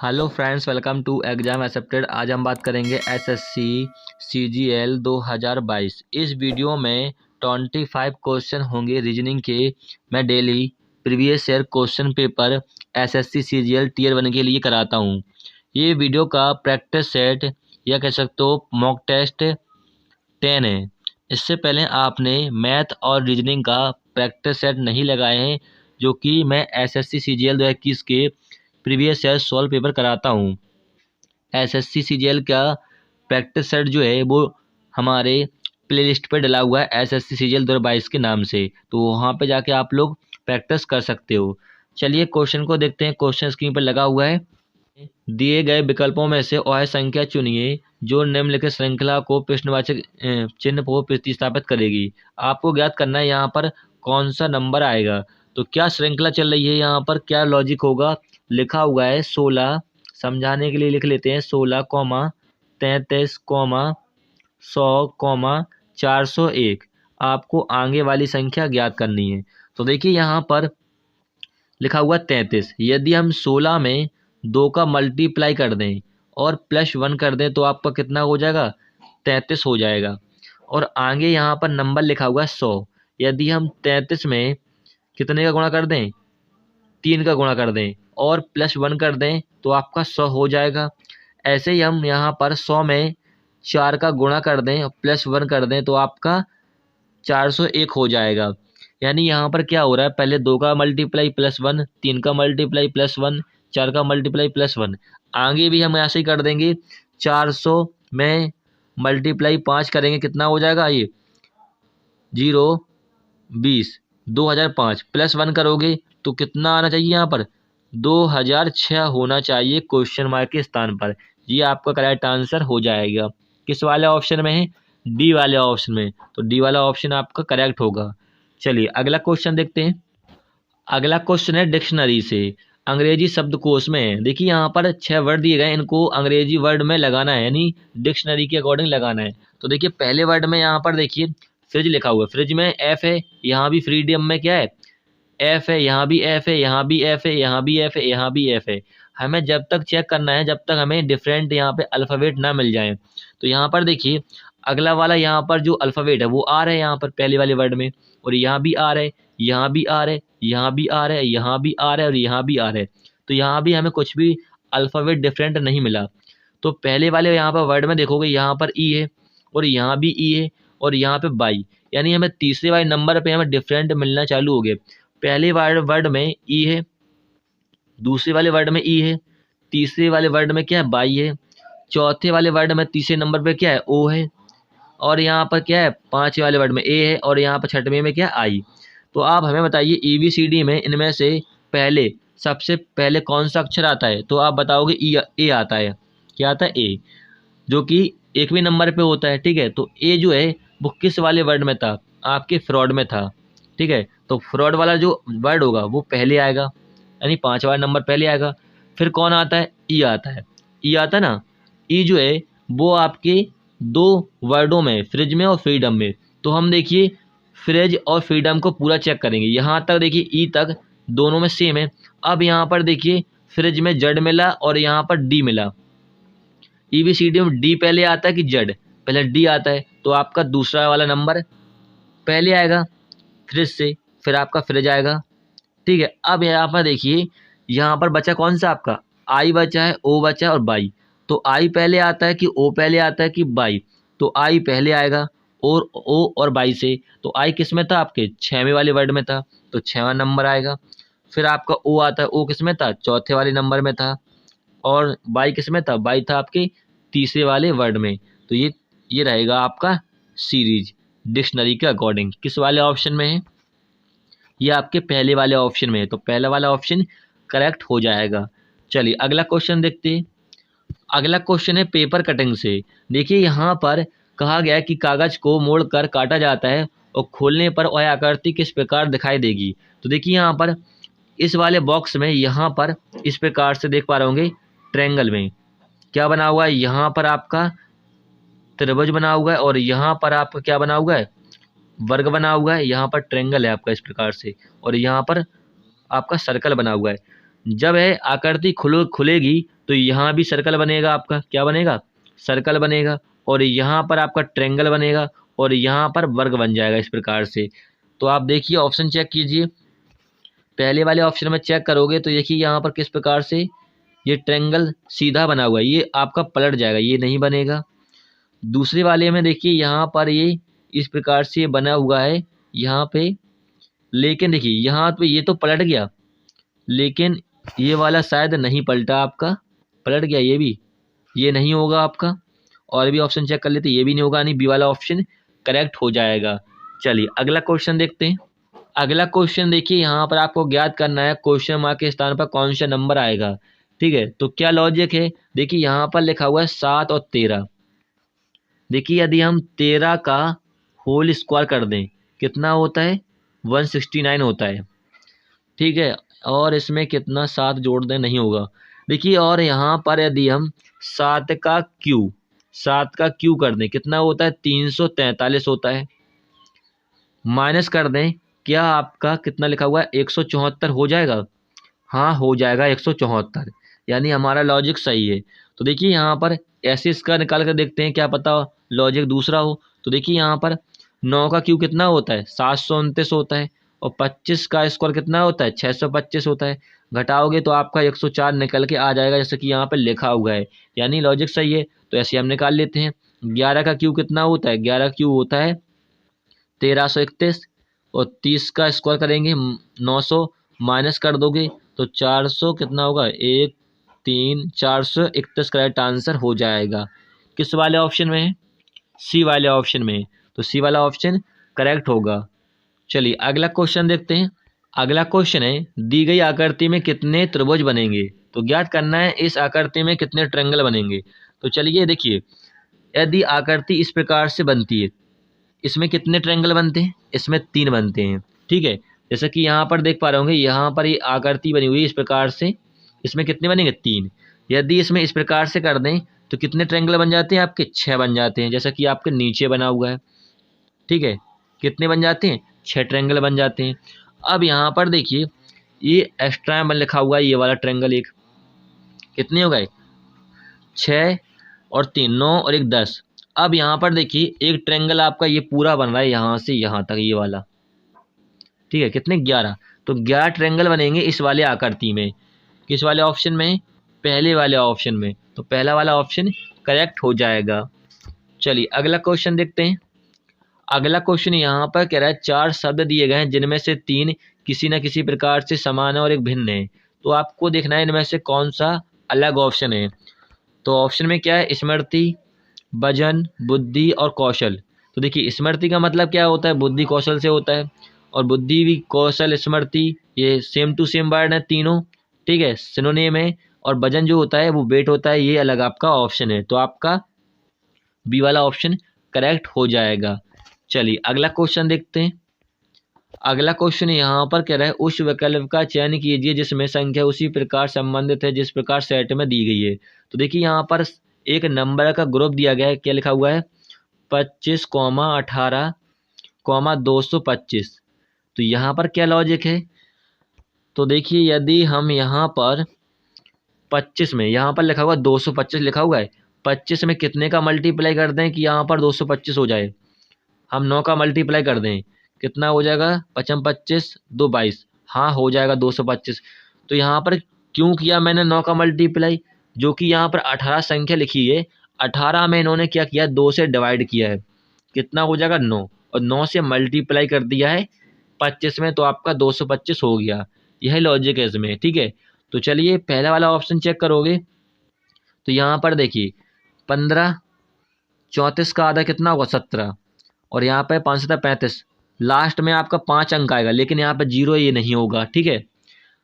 Hello friends, welcome to exam accepted. आज हम बात करेंगे एसएससी सीजीएल 2022। इस वीडियो में 25 क्वेश्चन होंगे रीजनिंग के। मैं daily previous year question paper SSC CGL tier 1 के लिए कराता हूँ। ये वीडियो का प्रैक्टिस सेट या कह सकते हो मॉक टेस्ट 10 है। इससे पहले आपने मैथ और रीजनिंग का प्रैक्टिस सेट नहीं लगाए हैं, जो कि मैं एसएससी सीजीएल 2021 के प्रीवियस ईयर सॉल्व पेपर कराता हूँ। एसएससी सीजीएल का प्रैक्टिस सेट जो है वो हमारे प्लेलिस्ट पे डला हुआ है एसएससी सीजीएल 2022 के नाम से, तो वहाँ पे जाके आप लोग प्रैक्टिस कर सकते हो। चलिए क्वेश्चन को देखते हैं। क्वेश्चन स्क्रीन पर लगा हुआ है। दिए गए विकल्पों में से वह संख्या चुनिए जो निम्नलिखित श्रृंखला को प्रश्नवाचक चिन्ह को प्रतिस्थापित करेगी। आपको ज्ञात करना है यहाँ पर कौन सा नंबर आएगा। तो क्या श्रृंखला चल रही है, यहाँ पर क्या लॉजिक होगा। लिखा हुआ है 16, समझाने के लिए लिख लेते हैं 16, 33, 100, 401। आपको आगे वाली संख्या ज्ञात करनी है। तो देखिए यहाँ पर लिखा हुआ 33। यदि हम 16 में 2 का मल्टीप्लाई कर दें और +1 कर दें तो आपका कितना हो जाएगा, 33 हो जाएगा। और आगे यहाँ पर नंबर लिखा हुआ है 100। यदि हम 33 में कितने का गुणा कर दें, 3 का गुणा कर दें और +1 कर दें तो आपका 100 हो जाएगा। ऐसे ही हम यहाँ पर 100 में 4 का गुणा कर दें और +1 कर दें तो आपका 401 हो जाएगा। यानी यहाँ पर क्या हो रहा है, पहले 2 का मल्टीप्लाई +1, 3 का मल्टीप्लाई +1, 4 का मल्टीप्लाई +1। आगे भी हम ऐसे ही कर देंगे। 400 में मल्टीप्लाई 5 करेंगे, कितना हो जाएगा ये 0, 20, 2005 +1 करोगे तो कितना आना चाहिए, यहाँ पर 2006 होना चाहिए क्वेश्चन मार्क के स्थान पर। ये आपका करेक्ट आंसर हो जाएगा। किस वाले ऑप्शन में है, डी वाले ऑप्शन में। तो डी वाला ऑप्शन आपका करेक्ट होगा। चलिए अगला क्वेश्चन देखते हैं। अगला क्वेश्चन है डिक्शनरी से, अंग्रेजी शब्दकोश में है। देखिए यहाँ पर 6 वर्ड दिए गए, इनको अंग्रेजी वर्ड में लगाना है, यानी डिक्शनरी के अकॉर्डिंग लगाना है। तो देखिए पहले वर्ड में यहाँ पर देखिए फ्रिज लिखा हुआ है। फ्रिज में एफ है, यहाँ भी फ्रीडम में क्या है, एफ है, यहाँ भी एफ है, यहाँ भी एफ है, यहाँ भी एफ है, यहाँ भी एफ है। हमें जब तक चेक करना है जब तक हमें डिफरेंट यहाँ पे अल्फ़ाबेट ना मिल जाए। तो यहाँ पर देखिए अगला वाला यहाँ पर जो अल्फ़ाबेट है वो आ रहा है यहाँ पर पहले वाले वर्ड में, और यहाँ भी आ रहा है, यहाँ भी आ रहा है, यहाँ भी आ रहा है, यहाँ भी आ रहा है और यहाँ भी आ रहा है। तो यहाँ भी हमें कुछ भी अल्फ़ाबेट डिफरेंट नहीं मिला। तो पहले वाले यहाँ पर वर्ड में देखोगे यहाँ पर ई है और यहाँ भी ई है और यहाँ पे बाई, यानी हमें तीसरे वाले नंबर पे हमें डिफरेंट मिलना चालू हो गए। पहले वर्ड में ई है, दूसरे वाले वर्ड में ई है, तीसरे वाले वर्ड में क्या है, बाई है, चौथे वाले वर्ड में तीसरे नंबर पे क्या है, ओ है, और यहाँ पर क्या है, पांचवें वाले वर्ड में ए है, और यहाँ पर छठवें में क्या है, आई। तो आप हमें बताइए ABCD में इनमें से पहले सबसे पहले कौन सा अक्षर आता है। तो आप बताओगे ए आता है। क्या आता है, ए, जो कि 1वें नंबर पे होता है। ठीक है, तो ए जो है वो किस वाले वर्ड में था, आपके फ्रॉड में था। ठीक है, तो फ्रॉड वाला जो वर्ड होगा वो पहले आएगा, यानी 5वां नंबर पहले आएगा। फिर कौन आता है, ई आता है। ई आता है ना, ई जो है वो आपके 2 वर्डों में, फ्रिज में और फ्रीडम में। तो हम देखिए फ्रिज और फ्रीडम को पूरा चेक करेंगे। यहाँ तक देखिए ई तक दोनों में सेम है। अब यहाँ पर देखिए फ्रिज में जेड मिला और यहाँ पर डी मिला। ABCD में डी पहले आता है कि जेड, पहले डी आता है, तो आपका दूसरा वाला नंबर पहले आएगा फ्रिज से, फिर आपका फ्रिज आएगा। ठीक है, अब यहाँ पर देखिए यहाँ पर बचा कौन सा, आपका आई बचा है, ओ बचा है और बाई। तो आई पहले आता है कि ओ पहले आता है कि बाई, तो आई पहले आएगा और ओ और बाई से। तो आई किस में था, आपके 6वें वाले वर्ड में था, तो 6वां नंबर आएगा। फिर आपका ओ आता है, ओ किस में था, चौथे वाले नंबर में था, और बाई किस में था, बाई था आपके तीसरे वाले वर्ड में। तो ये रहेगा आपका सीरीज डिक्शनरी के अकॉर्डिंग। किस वाले ऑप्शन में है, ये आपके पहले वाले ऑप्शन में है, तो पहला वाला ऑप्शन करेक्ट हो जाएगा। चलिए अगला क्वेश्चन देखते हैं। अगला क्वेश्चन है पेपर कटिंग से। देखिए यहाँ पर कहा गया है कि कागज को मोड़कर काटा जाता है और खोलने पर वह आकृति किस प्रकार दिखाई देगी। तो देखिए यहाँ पर इस वाले बॉक्स में यहाँ पर इस प्रकार से देख पा रहे होंगे, ट्रायंगल में क्या बना हुआ है, यहाँ पर आपका त्रिभुज बना हुआ है और यहाँ पर आपका क्या बना हुआ है, वर्ग बना हुआ है। यहाँ पर ट्रायंगल है आपका इस प्रकार से, और यहाँ पर आपका सर्कल बना हुआ है। जब है आकृति खुलेगी तो तो यहाँ भी सर्कल बनेगा आपका, क्या बनेगा, सर्कल बनेगा, और यहाँ पर आपका ट्रायंगल बनेगा, और यहाँ पर वर्ग बन जाएगा इस प्रकार से। तो आप देखिए ऑप्शन चेक कीजिए, पहले वाले ऑप्शन में चेक करोगे तो देखिए यहाँ पर किस प्रकार से ये ट्रायंगल सीधा बना हुआ है, ये आपका पलट जाएगा, ये नहीं बनेगा। दूसरे वाले में देखिए यहाँ पर ये इस प्रकार से बना हुआ है यहाँ पे, लेकिन देखिए यहाँ पे ये तो पलट गया, लेकिन ये वाला शायद नहीं पलटा आपका, पलट गया ये भी, ये नहीं होगा आपका। और भी ऑप्शन चेक कर लेते, ये भी नहीं होगा, यानी बी वाला ऑप्शन करेक्ट हो जाएगा। चलिए अगला क्वेश्चन देखते हैं। अगला क्वेश्चन देखिए, यहाँ पर आपको ज्ञात करना है क्वेश्चन मार्क के स्थान पर कौन सा नंबर आएगा। ठीक है, तो क्या लॉजिक है, देखिए यहाँ पर लिखा हुआ है 7 और 13। देखिए यदि हम 13 का होल स्क्वायर कर दें कितना होता है, 169 होता है। ठीक है, और इसमें कितना 7 जोड़ दें, नहीं होगा। देखिए और यहाँ पर यदि हम 7 का क्यू कर दें कितना होता है, 343 होता है। माइनस कर दें, क्या आपका कितना लिखा हुआ है, 174 हो जाएगा। हाँ हो जाएगा 174, यानी हमारा लॉजिक सही है। तो देखिए यहाँ पर ऐसे इसका निकाल कर देखते हैं, क्या पता लॉजिक दूसरा हो। तो देखिए यहाँ पर 9 का क्यू कितना होता है, 729 होता है, और 25 का स्क्वायर कितना होता है, 625 होता है। घटाओगे तो आपका 104 निकल के आ जाएगा, जैसे कि यहाँ पर लिखा हुआ है, यानी लॉजिक सही है। तो ऐसे हम निकाल लेते हैं। 11 का क्यू कितना होता है, 11 क्यू होता है 1331, और 30 का स्क्वायर करेंगे 900, माइनस कर दोगे तो 400 कितना होगा, 1 3 431 करेक्ट आंसर हो जाएगा। किस वाले ऑप्शन में है, सी वाले ऑप्शन में है, तो सी वाला ऑप्शन करेक्ट होगा। चलिए अगला क्वेश्चन देखते हैं। अगला क्वेश्चन है, दी गई आकृति में कितने त्रिभुज बनेंगे, तो ज्ञात करना है इस आकृति में कितने ट्रायंगल बनेंगे। तो चलिए देखिए, यदि आकृति इस प्रकार से बनती है, इसमें कितने ट्रायंगल बनते हैं, इसमें 3 बनते हैं। ठीक है, जैसे कि यहाँ पर देख पा रहे होंगे, यहाँ पर ये आकृति बनी हुई है इस प्रकार से, इसमें कितने बनेंगे, 3। यदि इसमें इस प्रकार से कर दें तो कितने ट्रायंगल बन जाते हैं आपके, 6 बन जाते हैं, जैसा कि आपके नीचे बना हुआ है। ठीक है, कितने बन जाते हैं, 6 ट्रायंगल बन जाते हैं। अब यहाँ पर देखिए ये एक्स्ट्रा में लिखा हुआ है, ये वाला ट्रायंगल एक, कितने हो गए, 6 और 3 9 और 1 10। अब यहाँ पर देखिए एक ट्रायंगल आपका ये पूरा बन रहा है यहाँ से यहाँ तक, ये वाला। ठीक है, कितने, 11। तो 11 ट्रायंगल बनेंगे इस वाले आकृति में। किस वाले ऑप्शन में, पहले वाले ऑप्शन में। तो पहला वाला ऑप्शन करेक्ट हो जाएगा। चलिए अगला क्वेश्चन देखते हैं। अगला क्वेश्चन यहाँ पर कह रहा है 4 शब्द दिए गए हैं जिनमें से 3 किसी न किसी प्रकार से समान है और एक भिन्न है। तो आपको देखना है इनमें से कौन सा अलग ऑप्शन है। तो ऑप्शन में क्या है, स्मृति, वजन, बुद्धि और कौशल। तो देखिए स्मृति का मतलब क्या होता है, बुद्धि कौशल से होता है, और बुद्धि भी कौशल स्मृति ये सेम टू सेम वर्ड है तीनों। ठीक है, सिनोनिम है। और वजन जो होता है वो वेट होता है, ये अलग आपका ऑप्शन है। तो आपका बी वाला ऑप्शन करेक्ट हो जाएगा। चलिए अगला क्वेश्चन देखते हैं। अगला क्वेश्चन यहाँ पर कह रहा है, उस विकल्प का चयन कीजिए जिसमें संख्या उसी प्रकार संबंधित है जिस प्रकार सेट में दी गई है। तो देखिए यहाँ पर एक नंबर का ग्रुप दिया गया है, क्या लिखा हुआ है, 25, 18, 225। तो यहाँ पर क्या लॉजिक है, तो देखिए यदि हम यहाँ पर 25 में, यहाँ पर लिखा हुआ 225 लिखा हुआ है, 25 में कितने का मल्टीप्लाई कर दें कि यहाँ पर 225 हो जाए, हम 9 का मल्टीप्लाई कर दें, कितना हो जाएगा, 55 25 2 22, हाँ हो जाएगा 225। तो यहाँ पर क्यों किया मैंने 9 का मल्टीप्लाई, जो कि यहाँ पर 18 संख्या लिखी है, 18 में इन्होंने क्या किया, 2 से डिवाइड किया है, कितना हो जाएगा 9, और 9 से मल्टीप्लाई कर दिया है 25 में, तो आपका 225 हो गया। यह लॉजिक है इसमें। ठीक है, तो चलिए पहला वाला ऑप्शन चेक करोगे तो यहाँ पर देखिए 15, 34 का आधा कितना होगा, 17, और यहाँ पे 5 7 35, लास्ट में आपका 5 अंक आएगा, लेकिन यहाँ पे 0 ये नहीं होगा। ठीक है,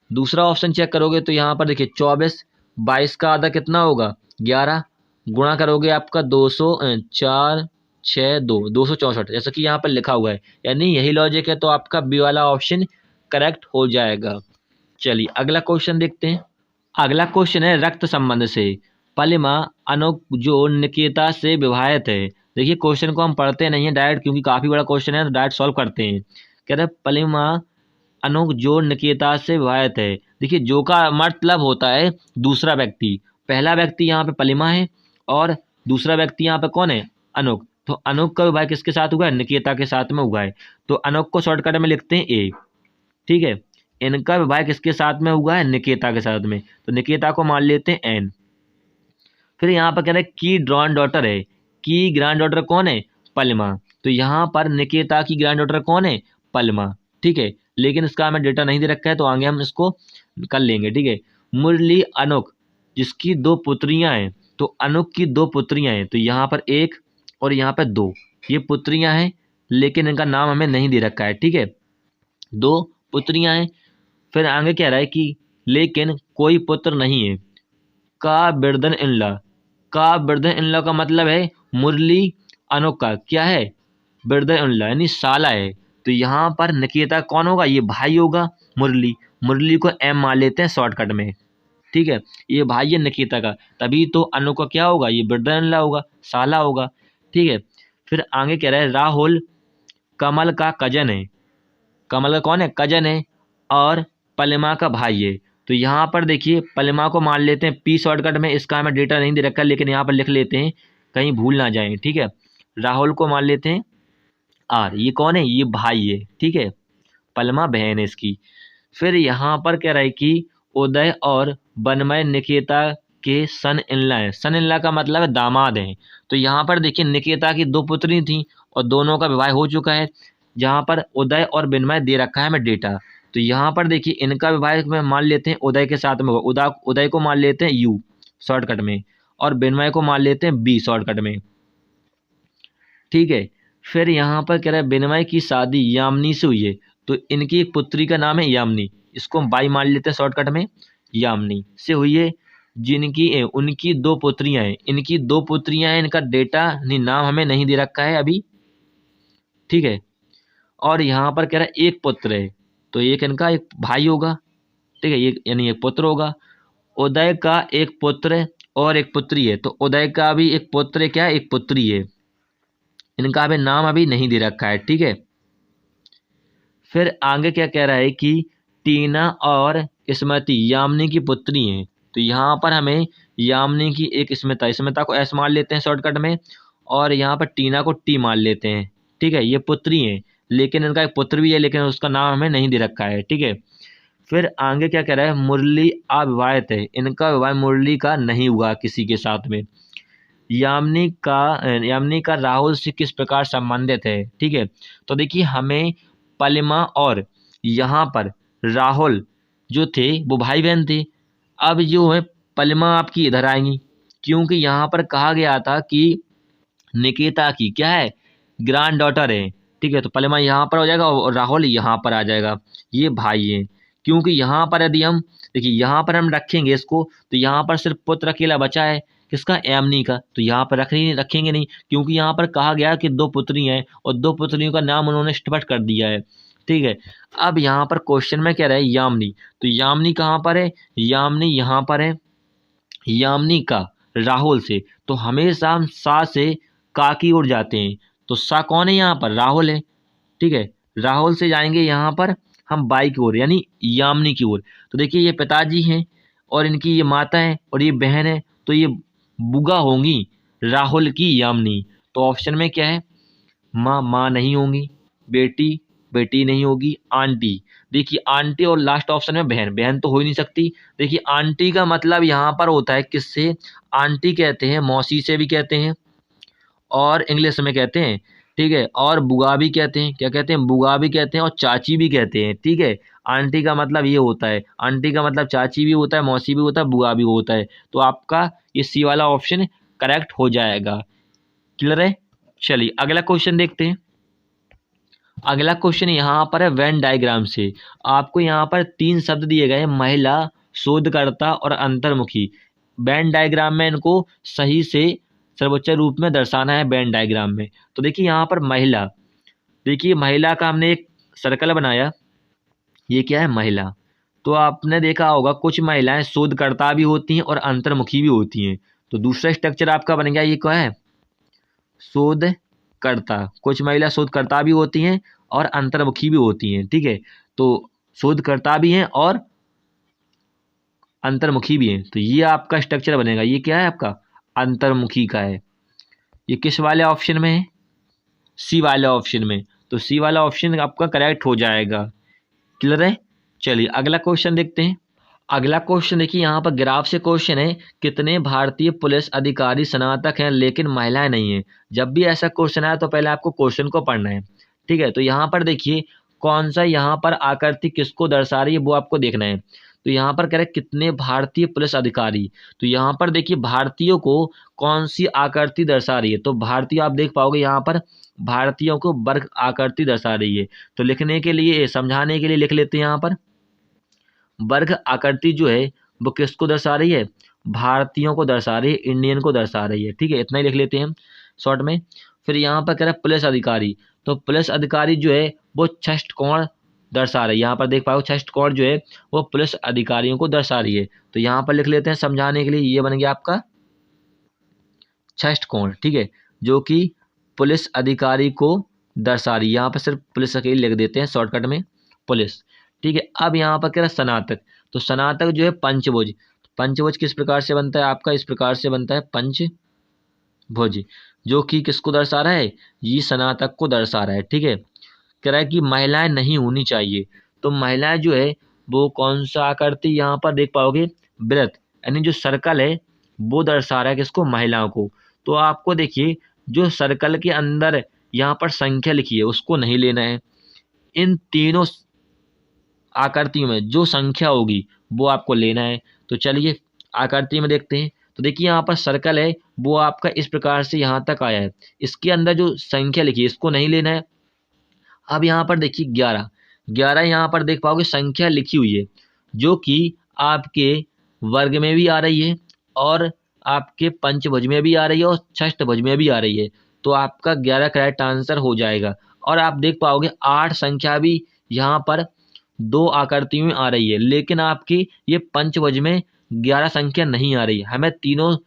दूसरा ऑप्शन चेक करोगे तो यहाँ पर देखिए 24, 22 का आधा कितना होगा, 11, गुणा करोगे आपका 4 6 2 264, जैसा कि यहाँ पर लिखा हुआ है, यानी यही लॉजिक है। तो आपका बी वाला ऑप्शन करेक्ट हो जाएगा। चलिए अगला क्वेश्चन देखते हैं। अगला क्वेश्चन है, रक्त संबंध से पलिमा अनुक जो निकेता से विवाहित है। देखिए क्वेश्चन को हम पढ़ते नहीं है डायरेक्ट, क्योंकि काफ़ी बड़ा क्वेश्चन है, तो डायरेक्ट सॉल्व करते हैं। कहते हैं पलिमा अनुक जो निकेता से विवाहित है। देखिए जो का मतलब होता है दूसरा व्यक्ति, पहला व्यक्ति यहाँ पे पलिमा है और दूसरा व्यक्ति यहाँ पे कौन है, अनोक। तो अनोक का विवाह किसके साथ हुआ है, निकिता के साथ में हुआ है। तो अनोक को शॉर्टकट में लिखते हैं ए, ठीक है। इनका विवाह किसके साथ में हुआ है, निकिता के साथ में, तो निकिता को मान लेते हैं एन। फिर यहाँ पर कह रहे हैं की ग्रैंड डॉटर है, की ग्रैंड डॉटर कौन है, पलिमा। तो यहाँ पर निकिता की ग्रैंड डॉटर कौन है, पलिमा, ठीक है। लेकिन इसका हमें डेटा नहीं दे रखा है, तो आगे हम इसको कर लेंगे, ठीक है। मुरली अनोक जिसकी 2 पुत्रियां हैं, तो अनोक की 2 पुत्रियां हैं, तो यहाँ पर 1 और यहाँ पर 2 ये पुत्रियां हैं, लेकिन इनका नाम हमें नहीं दे रखा है, ठीक है। 2 पुत्रियां हैं। फिर आगे कह रहा है कि लेकिन कोई पुत्र नहीं है। का बिरदन इनला, का बिरदन इनला का मतलब है मुरली अनोक का क्या है, बिरदन इनला यानी साला है। तो यहाँ पर निकिता कौन होगा, ये भाई होगा मुरली, मुरली को एम मान लेते हैं शॉर्टकट में, ठीक है। ये भाई है निकिता का, तभी तो अनु का क्या होगा, ये बिरदन इनला होगा, साला होगा, ठीक है। फिर आगे कह रहा है राहुल कमल का कजन है, कमल का कौन है, कजन है, और पलिमा का भाई है। तो यहाँ पर देखिए पलिमा को मान लेते हैं पी शॉर्टकट में, इसका हमें डेटा नहीं दे रखा है, लेकिन यहाँ पर लिख लेते हैं कहीं भूल ना जाए, ठीक है। राहुल को मान लेते हैं आर, ये कौन है, ये भाई है, ठीक है, पलिमा बहन है इसकी। फिर यहाँ पर कह रहा है कि उदय और बनमय निकिता के सन इनला है, सन इनला का मतलब है दामाद हैं। तो यहाँ पर देखिए निकिता की 2 पुत्री थी और दोनों का विवाह हो चुका है। जहाँ पर उदय और विनमय दे रखा है हमें डेटा, तो यहाँ पर देखिए इनका विवाह में मान लेते हैं उदय के साथ में होगा, उदय को मान लेते हैं यू शॉर्टकट में, और विनमय को मान लेते हैं बी शॉर्टकट में, ठीक है। फिर यहाँ पर कह रहा है विनमय की शादी यामिनी से हुई है, तो इनकी एक पुत्री का नाम है यामिनी, इसको हम बाई मान लेते हैं शॉर्टकट में, यामिनी से हुई है। जिनकी उनकी 2 पुत्रियां हैं, इनकी 2 पुत्रियां हैं, इनका डेटा नहीं, नाम हमें नहीं दे रखा है अभी, ठीक है। और यहाँ पर कह रहा है एक पुत्र है, तो एक इनका एक भाई होगा, ठीक है, ये यानी एक पुत्र होगा। उदय का एक पुत्र और एक पुत्री है, तो उदय का भी एक पुत्र है, क्या है, एक पुत्री है, इनका अभी नाम अभी नहीं दे रखा है, ठीक है। फिर आगे क्या कह रहा है कि टीना और स्मृति यामिनी की पुत्री हैं, तो यहाँ पर हमें यामिनी की एक स्मिता, स्मिता को एस मान लेते हैं शॉर्टकट में, और यहाँ पर टीना को टी मान लेते हैं, ठीक है। ये पुत्री हैं, लेकिन इनका एक पुत्र भी है, लेकिन उसका नाम हमें नहीं दे रखा है, ठीक है। फिर आगे क्या कह रहा है मुरली अविवाहित है, इनका विवाह मुरली का नहीं हुआ किसी के साथ में। यामिनी का राहुल से किस प्रकार संबंधित है, ठीक है। तो देखिए हमें पलिमा और यहाँ पर राहुल जो थे वो भाई बहन थे। अब जो है पलिमा आपकी इधर आएंगी, क्योंकि यहाँ पर कहा गया था कि निकिता की क्या है, ग्रैंड डॉटर है, ठीक है। तो पलिमा यहाँ पर हो जाएगा और राहुल यहाँ पर आ जाएगा, ये भाई हैं। क्योंकि यहाँ पर यदि हम देखिए यहाँ पर हम रखेंगे इसको, तो यहाँ पर सिर्फ पुत्र अकेला बचा है, किसका, यामिनी का, तो यहाँ पर रखेंगे नहीं, क्योंकि यहाँ पर कहा गया कि 2 पुत्री हैं और 2 पुत्रियों का नाम उन्होंने स्पष्ट कर दिया है, ठीक है। अब यहाँ पर क्वेश्चन में कह रहा है यामिनी, तो यामिनी कहाँ पर है, यामिनी यहाँ पर है, यामिनी का राहुल से, तो हमेशा हम सा से का की ओर जाते हैं, तो सा कौन है यहाँ पर, राहुल है, ठीक है। राहुल से जाएंगे यहाँ पर हम बाई की ओर यानी यामिनी की ओर। तो देखिए ये पिताजी हैं और इनकी ये माता है और ये बहन है, तो ये बुआ होंगी राहुल की यामिनी। तो ऑप्शन में क्या है, माँ नहीं होंगी, बेटी नहीं होगी, आंटी, देखिए आंटी, और लास्ट ऑप्शन में बहन तो हो ही नहीं सकती। देखिए आंटी का मतलब यहाँ पर होता है किससे, आंटी कहते हैं, मौसी से भी कहते हैं और इंग्लिश में कहते हैं, ठीक है। और बुआ भी कहते हैं, क्या कहते हैं, बुआ भी कहते हैं और चाची भी कहते हैं, ठीक है। आंटी का मतलब ये होता है, आंटी का मतलब चाची भी होता है, मौसी भी होता है, बुआ भी होता है। तो आपका ये सी वाला ऑप्शन करेक्ट हो जाएगा। क्लियर है। चलिए अगला क्वेश्चन देखते हैं। अगला क्वेश्चन यहाँ पर है वेन डायग्राम से। आपको यहाँ पर 3 शब्द दिए गए, महिला, शोधकर्ता और अंतर्मुखी। वेन डायग्राम में इनको सही से सर्वोच्च रूप में दर्शाना है वेन डायग्राम में। तो देखिए यहाँ पर महिला, देखिए महिला का हमने एक सर्कल बनाया, ये क्या है, महिला। तो आपने देखा होगा कुछ महिलाएं शोधकर्ता भी होती हैं और अंतर्मुखी भी होती हैं। तो दूसरा स्ट्रक्चर आपका बन गया, ये क्या है, शोधकर्ता। कुछ महिला शोधकर्ता भी होती हैं और अंतर्मुखी भी होती हैं, ठीक है। तो शोधकर्ता भी हैं और अंतर्मुखी भी हैं। तो ये आपका स्ट्रक्चर बनेगा, ये क्या है आपका अंतर्मुखी का है। ये किस वाले ऑप्शन में है, सी वाले ऑप्शन में। तो सी वाला ऑप्शन आपका करेक्ट हो जाएगा। क्लियर है। चलिए अगला क्वेश्चन देखते हैं। अगला क्वेश्चन देखिए, यहाँ पर ग्राफ से क्वेश्चन है, कितने भारतीय पुलिस अधिकारी स्नातक हैं लेकिन महिलाएं नहीं हैं। जब भी ऐसा क्वेश्चन आया तो पहले आपको क्वेश्चन को पढ़ना है, ठीक है। तो यहाँ पर देखिए कौन सा यहाँ पर आकृति किसको दर्शा रही है वो आपको देखना है। तो यहाँ पर कह रहे कितने भारतीय पुलिस अधिकारी, तो यहाँ पर देखिए भारतीयों को कौन सी आकृति दर्शा रही है। तो भारतीय आप देख पाओगे यहाँ पर भारतीयों को वर्ग आकृति दर्शा रही है। तो लिखने के लिए, समझाने के लिए लिख लेते हैं, यहाँ पर वर्ग आकृति जो है वो किसको दर्शा रही है, भारतीयों को दर्शा रही है, इंडियन को दर्शा रही है, ठीक है। इतना ही लिख लेते हैं हम शॉर्ट में। फिर यहाँ पर कह रहा है पुलिस अधिकारी, तो पुलिस अधिकारी जो है वो छष्ठ कोण दर्शा रही है। यहाँ पर देख पाओ छष्ठ कोण जो है वो पुलिस अधिकारियों को दर्शा रही है। तो यहाँ पर लिख लेते हैं समझाने के लिए, ये बन गया आपका छष्ठ कोण, ठीक है, जो कि पुलिस अधिकारी को दर्शा रही है। यहाँ पर सिर्फ पुलिस अकेले लिख देते हैं शॉर्टकट में पुलिस, ठीक है। अब यहाँ पर कह रहा है स्नातक, तो स्नातक जो है पंचभुज। पंचभुज किस प्रकार से बनता है आपका, इस प्रकार से बनता है पंचभुज, जो कि किसको दर्शा रहा है, ये स्नातक को दर्शा रहा है, ठीक है। कह रहा है कि महिलाएं नहीं होनी चाहिए, तो महिलाएं जो है वो कौन सा आकृति यहाँ पर देख पाओगे, वृत्त, यानी जो सर्कल है वो दर्शा रहा है किसको, महिलाओं को। तो आपको देखिए जो सर्कल के अंदर यहाँ पर संख्या लिखी है उसको नहीं लेना है, इन तीनों आकृतियों में जो संख्या होगी वो आपको लेना है। तो चलिए आकृति में देखते हैं। तो देखिए यहाँ पर सर्कल है वो आपका इस प्रकार से यहाँ तक आया है, इसके अंदर जो संख्या लिखी है इसको नहीं लेना है। अब यहाँ पर देखिए 11 यहाँ पर देख पाओगे संख्या लिखी हुई है, जो कि आपके वर्ग में भी आ रही है और आपके पंचभुज में भी आ रही है और षष्ठभुज में भी आ रही है। तो आपका 11 करेक्ट आंसर हो जाएगा। और आप देख पाओगे 8 संख्या भी यहाँ पर 2 आकृतियों में आ रही है, लेकिन आपकी ये पंचभुज में 11 संख्या नहीं आ रही है। हमें तीनों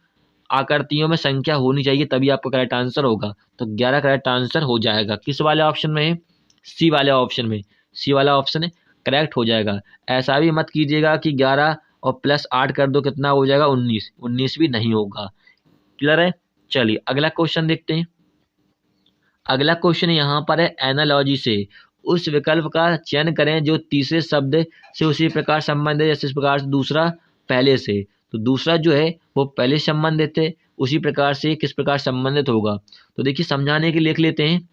आकृतियों में संख्या होनी चाहिए तभी आपका करेक्ट आंसर होगा। तो 11 करेक्ट आंसर हो जाएगा। किस वाले ऑप्शन में है, सी वाले ऑप्शन में, सी वाला ऑप्शन करेक्ट हो जाएगा। ऐसा भी मत कीजिएगा कि 11 और प्लस 8 कर दो कितना हो जाएगा 19, 19 भी नहीं होगा। क्लियर है। चलिए अगला क्वेश्चन देखते हैं। अगला क्वेश्चन यहाँ पर है एनालॉजी से उस विकल्प का चयन करें जो तीसरे शब्द से उसी प्रकार संबंधित है जैसे इस प्रकार से दूसरा पहले से। तो दूसरा जो है वो पहले संबंधित है, उसी प्रकार से किस प्रकार संबंधित होगा। तो देखिए समझाने के लिए लिख लेते हैं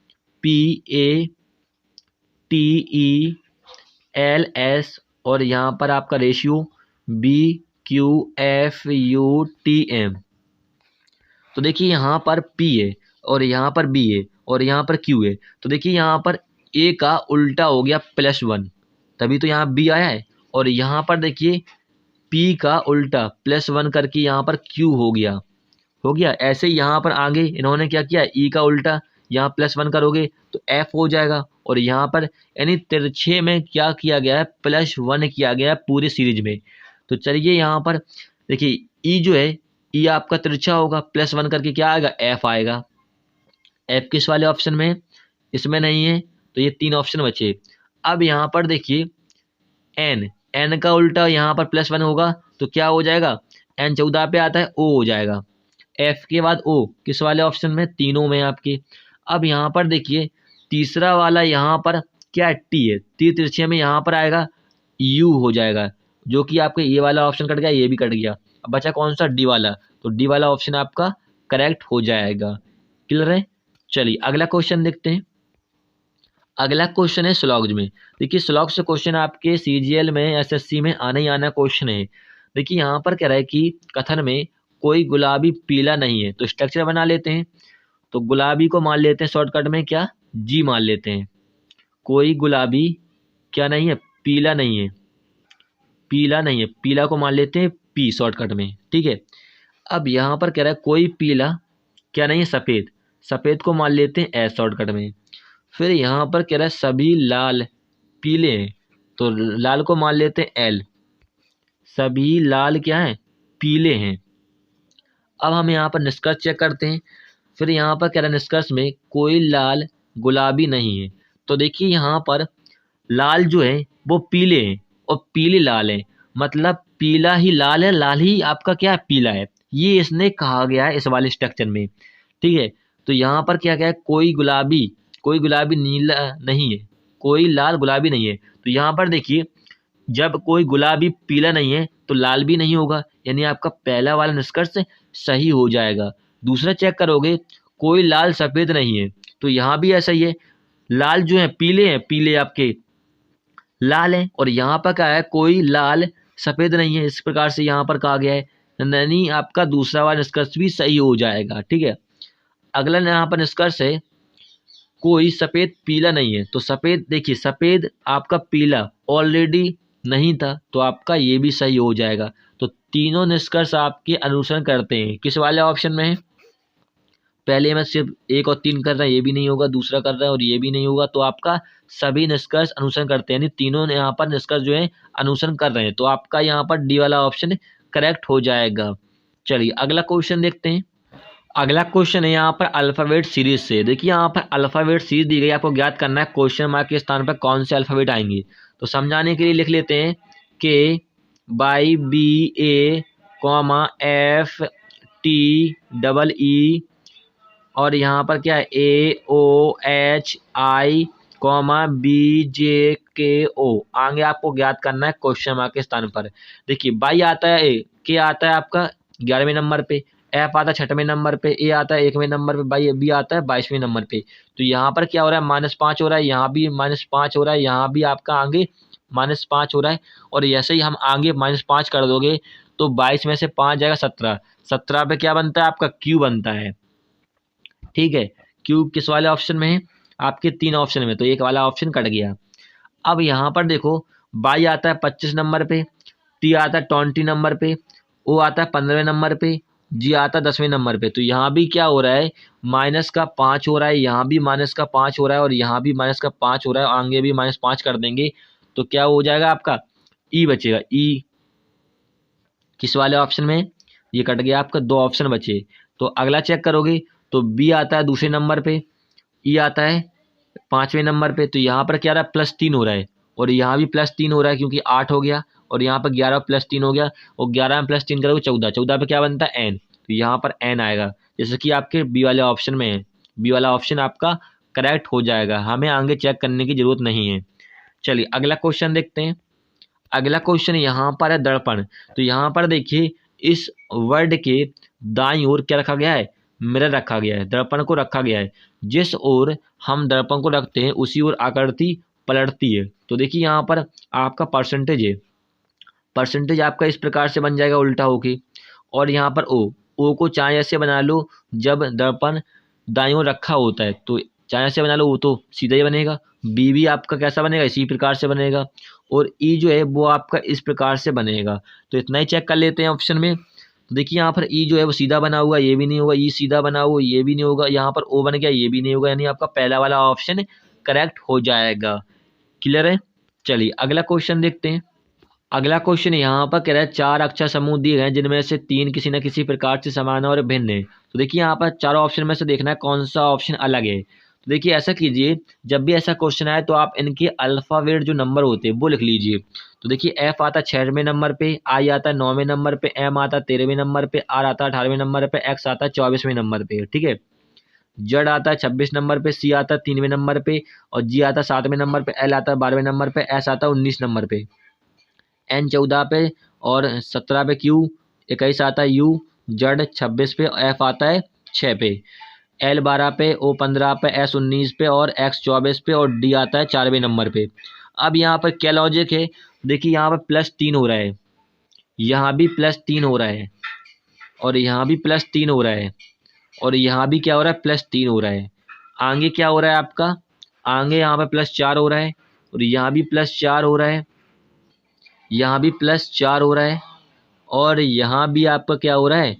PATELS और यहाँ पर आपका रेशियो BQFUTM। तो देखिए यहाँ पर P है और यहाँ पर B है और यहाँ पर Q है। तो देखिए यहाँ पर A का उल्टा हो गया +1, तभी तो यहाँ B आया है। और यहाँ पर देखिए P का उल्टा +1 करके यहाँ पर Q हो गया। ऐसे ही यहाँ पर आगे इन्होंने क्या किया, E का उल्टा यहाँ +1 करोगे तो F हो जाएगा। और यहाँ पर यानी तिरछे में क्या किया गया है, +1 किया गया है पूरी सीरीज में। तो चलिए यहाँ पर देखिए E जो है, E आपका तिरछा होगा, +1 करके क्या आएगा, F आएगा। F किस वाले ऑप्शन में है, इसमें नहीं है, तो ये 3 ऑप्शन बचे। अब यहाँ पर देखिए N का उल्टा यहाँ पर +1 होगा तो क्या हो जाएगा, N 14 पे आता है, O हो जाएगा। F के बाद O किस वाले ऑप्शन में, तीनों में आपके। अब यहाँ पर देखिए तीसरा वाला यहाँ पर क्या T है, T तिरछे में यहाँ पर आएगा U हो जाएगा, जो कि आपका ये वाला ऑप्शन कट गया, ये भी कट गया। अब बचा कौन सा, D वाला। तो D वाला ऑप्शन आपका करेक्ट हो जाएगा। क्लियर है। चलिए अगला क्वेश्चन देखते हैं। अगला क्वेश्चन है स्लॉग्स में। देखिए स्लॉग से क्वेश्चन आपके CGL में SSC में आना ही आना क्वेश्चन है। देखिए यहाँ पर कह रहा है कि कथन में कोई गुलाबी पीला नहीं है, तो स्ट्रक्चर बना लेते हैं। तो गुलाबी को मान लेते हैं शॉर्टकट में क्या, G मान लेते हैं। कोई गुलाबी क्या नहीं है, पीला नहीं है, पीला को मान लेते हैं P शॉर्टकट में, ठीक है। अब यहाँ पर कह रहा है कोई पीला क्या नहीं है, सफ़ेद को मान लेते हैं S शॉर्टकट में। फिर यहाँ पर कह रहा है सभी लाल पीले हैं, तो लाल को मान लेते हैं L, सभी लाल क्या हैं, पीले हैं। अब हम यहाँ पर निष्कर्ष चेक करते हैं। फिर यहाँ पर कह रहा है निष्कर्ष में कोई लाल गुलाबी नहीं है। तो देखिए यहाँ पर लाल जो है वो पीले हैं और पीले लाल हैं, मतलब पीला ही लाल है, लाल ही आपका क्या है पीला है, ये इसने कहा गया है इस वाले स्ट्रक्चर में। ठीक है, तो यहाँ पर क्या क्या है, कोई गुलाबी नीला नहीं है, कोई लाल गुलाबी नहीं है। तो यहाँ पर देखिए जब कोई गुलाबी पीला नहीं है तो लाल भी नहीं होगा, यानी आपका पहला वाला निष्कर्ष सही हो जाएगा। दूसरा चेक करोगे, कोई लाल सफ़ेद नहीं है, तो यहाँ भी ऐसा ही है, लाल जो है पीले हैं, पीले आपके लाल हैं, और यहाँ पर क्या है, कोई लाल सफ़ेद नहीं है, इस प्रकार से यहाँ पर कहा गया है, यानी आपका दूसरा वाला निष्कर्ष भी सही हो जाएगा। ठीक है, अगला यहाँ पर निष्कर्ष है, कोई सफ़ेद पीला नहीं है, तो सफ़ेद देखिए सफ़ेद आपका पीला ऑलरेडी नहीं था, तो आपका ये भी सही हो जाएगा। तो तीनों निष्कर्ष आपके अनुसरण करते हैं किस वाले ऑप्शन में है, पहले में सिर्फ 1 और 3 कर रहा है, ये भी नहीं होगा, दूसरा कर रहा है और ये भी नहीं होगा, तो आपका सभी निष्कर्ष अनुसरण करते हैं, यानी तीनों यहाँ पर निष्कर्ष जो है अनुसरण कर रहे हैं, तो आपका यहाँ पर डी वाला ऑप्शन करेक्ट हो जाएगा। चलिए अगला क्वेश्चन देखते हैं। अगला क्वेश्चन है यहाँ पर अल्फ़ाबेट सीरीज से। देखिए यहाँ पर अल्फ़ाबेट सीरीज दी गई, आपको ज्ञात करना है क्वेश्चन मार्क के स्थान पर कौन से अल्फ़ाबेट आएंगे। तो समझाने के लिए लिख लेते हैं के by B A comma F T double E, और यहाँ पर क्या है A O H I comma B J K O, आगे आपको ज्ञात करना है क्वेश्चन मार्क के स्थान पर। देखिए बाई आता है, ए के आता है आपका 11वें नंबर पे, एफ आता है 6वें नंबर पे, ए आता है 1वें नंबर पे, बाई बी आता है 22वें नंबर पे। तो यहाँ पर क्या हो रहा है, -5 हो रहा है, यहाँ भी -5 हो रहा है, यहाँ भी आपका आगे -5 हो रहा है, और ऐसे ही हम आगे -5 कर दोगे तो 22 में से 5 जाएगा 17, 17 पे क्या बनता है आपका क्यू बनता है। ठीक है, क्यू किस वाले ऑप्शन में है, आपके 3 ऑप्शन में, तो एक वाला ऑप्शन कट गया। अब यहाँ पर देखो बाई आता है 25 नंबर पे, टी आता है 20 नंबर पे, ओ आता है 15वें नंबर पे, जी आता है 10वें नंबर पे। तो यहाँ भी क्या हो रहा है, -5 हो रहा है, यहाँ भी -5 हो रहा है, और यहाँ भी -5 हो रहा है, आगे भी -5 कर देंगे तो क्या हो जाएगा आपका ई बचेगा। ई किस वाले ऑप्शन में, ये कट गया आपका, 2 ऑप्शन बचे। तो अगला चेक करोगे तो बी आता है दूसरे नंबर पे, ई आता है 5वें नंबर पे, तो यहाँ पर क्या रहा है +3 हो रहा है, और यहाँ भी +3 हो रहा है क्योंकि 8 हो गया, और यहाँ पर 11 +3 हो गया, और 11 में +3 करोगे 14, 14 पे क्या बनता है एन, तो यहाँ पर एन आएगा, जैसे कि आपके बी वाले ऑप्शन में है। बी वाला ऑप्शन आपका करेक्ट हो जाएगा, हमें आगे चेक करने की जरूरत नहीं है। चलिए अगला क्वेश्चन देखते हैं। अगला क्वेश्चन यहाँ पर है दर्पण। तो यहाँ पर देखिए इस वर्ड के दाईं ओर क्या रखा गया है, मिरर रखा गया है, दर्पण को रखा गया है, जिस ओर हम दर्पण को रखते हैं उसी ओर आकृति पलटती है। तो देखिए यहाँ पर आपका परसेंटेज है, परसेंटेज आपका इस प्रकार से बन जाएगा उल्टा होके, और यहाँ पर ओ को चाहे ऐसे बना लो, जब दर्पण दाईं ओर रखा होता है तो चाहे ऐसे बना लो, वो तो सीधा ही बनेगा। बी भी आपका कैसा बनेगा, इसी प्रकार से बनेगा, और ई जो है वो आपका इस प्रकार से बनेगा। तो इतना ही चेक कर लेते हैं ऑप्शन में। तो देखिए यहाँ पर ई जो है वो सीधा बना हुआ, ये भी नहीं होगा, ई सीधा बना हुआ, ये भी नहीं होगा, यहाँ पर ओ बन गया, ये भी नहीं होगा, यानी आपका पहला वाला ऑप्शन करेक्ट हो जाएगा। क्लियर है। चलिए अगला क्वेश्चन देखते हैं। अगला क्वेश्चन यहाँ पर कह रहा है 4 अक्षर समूह दिए गए जिनमें से 3 किसी न किसी प्रकार से समान और भिन्न है। तो देखिए यहाँ पर चारों ऑप्शन में से देखना है कौन सा ऑप्शन अलग है। तो देखिए ऐसा कीजिए, जब भी ऐसा क्वेश्चन आए तो आप इनके अल्फ़ाबेट जो नंबर होते हैं वो लिख लीजिए। तो देखिए एफ आता है 6वें नंबर पे, आई आता है 9वें नंबर पे, एम आता है 13वें नंबर पे, आर आता है 18वें नंबर पे, एक्स आता है 24वें नंबर पे। ठीक है, जेड आता है 26 नंबर पे, सी आता है 3वें नंबर पे, और जी आता है 7वें नंबर पे, एल आता है 12वें नंबर पे, एस आता है 19 नंबर पे, एन 14 पे, और 17 पे क्यू, 21 आता है यू, जेड 26 पे, एफ आता है 6 पे, एल 12 पे, ओ 15 पे, एस 19 पे, और एक्स 24 पे, और डी आता है 4वें नंबर पे। अब यहाँ पर क्या लॉजिक है, देखिए यहाँ पर +3 हो रहा है, यहाँ भी +3 हो रहा है, और यहाँ भी +3 हो रहा है, और यहाँ भी क्या हो रहा है +3 हो रहा है। आगे क्या हो रहा है आपका, आगे यहाँ पर +4 हो रहा है, और यहाँ भी +4 हो रहा है, यहाँ भी +4 हो रहा है, और यहाँ भी आपका क्या हो रहा है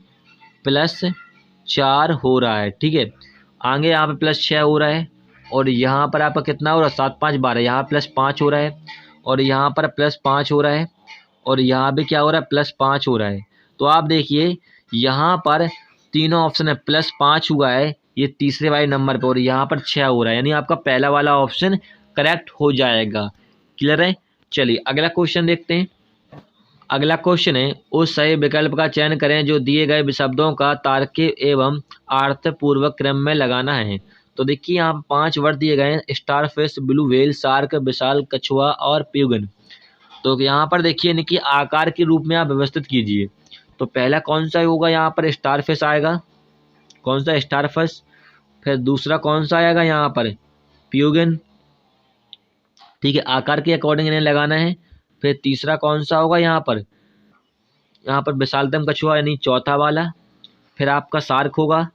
+4 हो रहा है। ठीक है, आगे यहाँ पे +6 हो रहा है, और यहाँ पर आपका कितना हो रहा है 7 5 12, यहाँ +5 हो रहा है, और यहाँ पर +5 हो रहा है, और यहाँ पे क्या हो रहा है +5 हो रहा है। तो आप देखिए यहाँ पर तीनों ऑप्शन है, +5 हुआ है ये तीसरे वाले नंबर पर, और यहाँ पर 6 हो रहा है, यानी आपका पहला वाला ऑप्शन करेक्ट हो जाएगा। क्लियर है। चलिए अगला क्वेश्चन देखते हैं। अगला क्वेश्चन है, उस सही विकल्प का चयन करें जो दिए गए शब्दों का तार्किक एवं अर्थपूर्वक क्रम में लगाना है। तो देखिए यहाँ 5 वर्ड दिए गए हैं, स्टारफिश, ब्लू व्हेल, शार्क, विशाल कछुआ और प्यूगन। तो यहाँ पर देखिए इनकी आकार के रूप में आप व्यवस्थित कीजिए। तो पहला कौन सा होगा, यहाँ पर स्टारफिश आएगा, कौन सा स्टारफिश। फिर दूसरा कौन सा आएगा यहाँ पर, प्यूगन, ठीक है, आकार के अकॉर्डिंग इन्हें लगाना है। फिर तीसरा कौन सा होगा यहाँ पर विशालतम कछुआ यानी चौथा वाला। फिर आपका शार्क होगा।